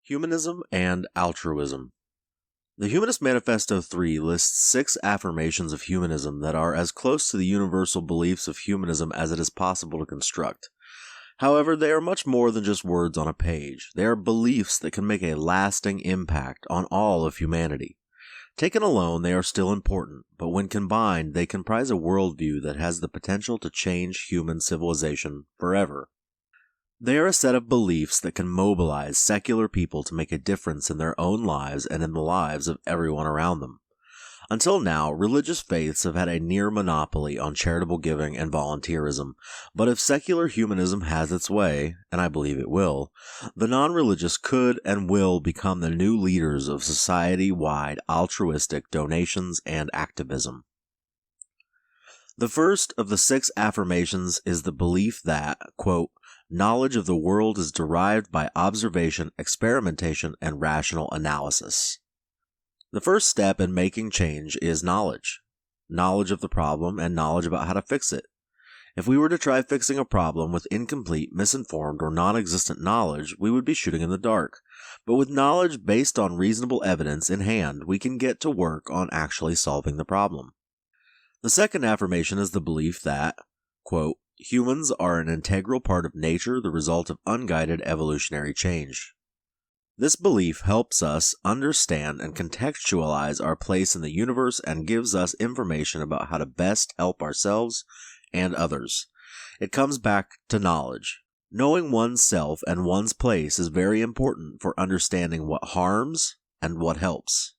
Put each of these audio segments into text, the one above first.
Humanism and Altruism. The Humanist Manifesto 3 lists 6 affirmations of humanism that are as close to the universal beliefs of humanism as it is possible to construct. However, they are much more than just words on a page. They are beliefs that can make a lasting impact on all of humanity. Taken alone, they are still important, but when combined, they comprise a worldview that has the potential to change human civilization forever. They are a set of beliefs that can mobilize secular people to make a difference in their own lives and in the lives of everyone around them. Until now, religious faiths have had a near monopoly on charitable giving and volunteerism, but if secular humanism has its way, and I believe it will, the non-religious could and will become the new leaders of society-wide altruistic donations and activism. The first of the 6 affirmations is the belief that, quote, knowledge of the world is derived by observation, experimentation, and rational analysis. The first step in making change is knowledge. Knowledge of the problem and knowledge about how to fix it. If we were to try fixing a problem with incomplete, misinformed, or non-existent knowledge, we would be shooting in the dark. But with knowledge based on reasonable evidence in hand, we can get to work on actually solving the problem. The second affirmation is the belief that, quote, humans are an integral part of nature, the result of unguided evolutionary change. This belief helps us understand and contextualize our place in the universe and gives us information about how to best help ourselves and others. It comes back to knowledge. Knowing oneself and one's place is very important for understanding what harms and what helps.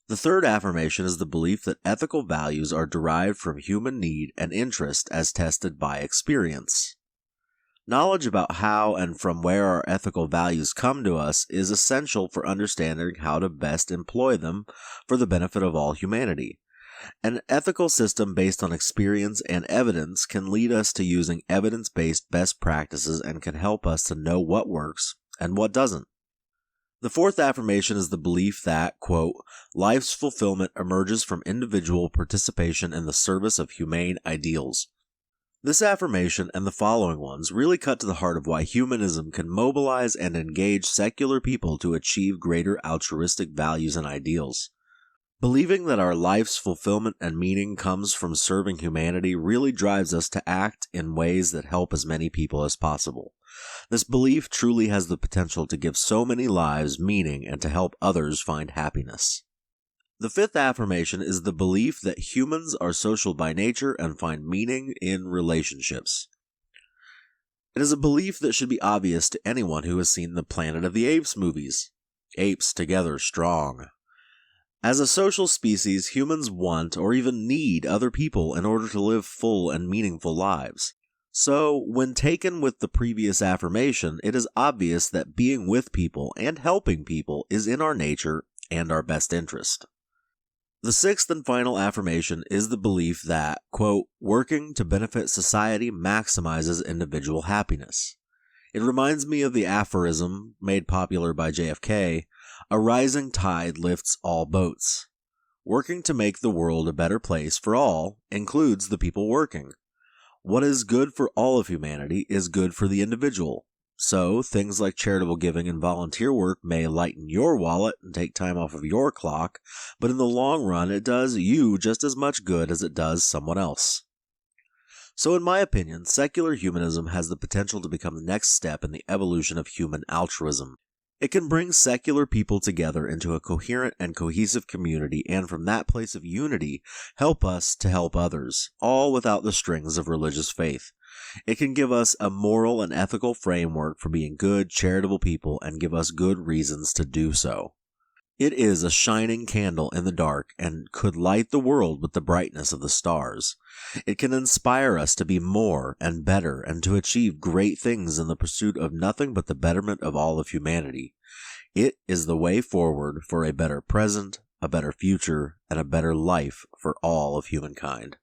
The third affirmation is the belief that ethical values are derived from human need and interest as tested by experience. Knowledge about how and from where our ethical values come to us is essential for understanding how to best employ them for the benefit of all humanity. An ethical system based on experience and evidence can lead us to using evidence-based best practices and can help us to know what works and what doesn't. The fourth affirmation is the belief that, quote, life's fulfillment emerges from individual participation in the service of humane ideals. This affirmation and the following ones really cut to the heart of why humanism can mobilize and engage secular people to achieve greater altruistic values and ideals. Believing that our life's fulfillment and meaning comes from serving humanity really drives us to act in ways that help as many people as possible. This belief truly has the potential to give so many lives meaning and to help others find happiness. The fifth affirmation is the belief that humans are social by nature and find meaning in relationships. It is a belief that should be obvious to anyone who has seen the Planet of the Apes movies. Apes together strong. As a social species, humans want or even need other people in order to live full and meaningful lives. So, when taken with the previous affirmation, it is obvious that being with people and helping people is in our nature and our best interest. The sixth and final affirmation is the belief that, quote, working to benefit society maximizes individual happiness. It reminds me of the aphorism made popular by JFK, a rising tide lifts all boats. Working to make the world a better place for all includes the people working. What is good for all of humanity is good for the individual. So, things like charitable giving and volunteer work may lighten your wallet and take time off of your clock, but in the long run it does you just as much good as it does someone else. So in my opinion, secular humanism has the potential to become the next step in the evolution of human altruism. It can bring secular people together into a coherent and cohesive community and from that place of unity help us to help others, all without the strings of religious faith. It can give us a moral and ethical framework for being good, charitable people and give us good reasons to do so. It is a shining candle in the dark and could light the world with the brightness of the stars. It can inspire us to be more and better and to achieve great things in the pursuit of nothing but the betterment of all of humanity. It is the way forward for a better present, a better future, and a better life for all of humankind.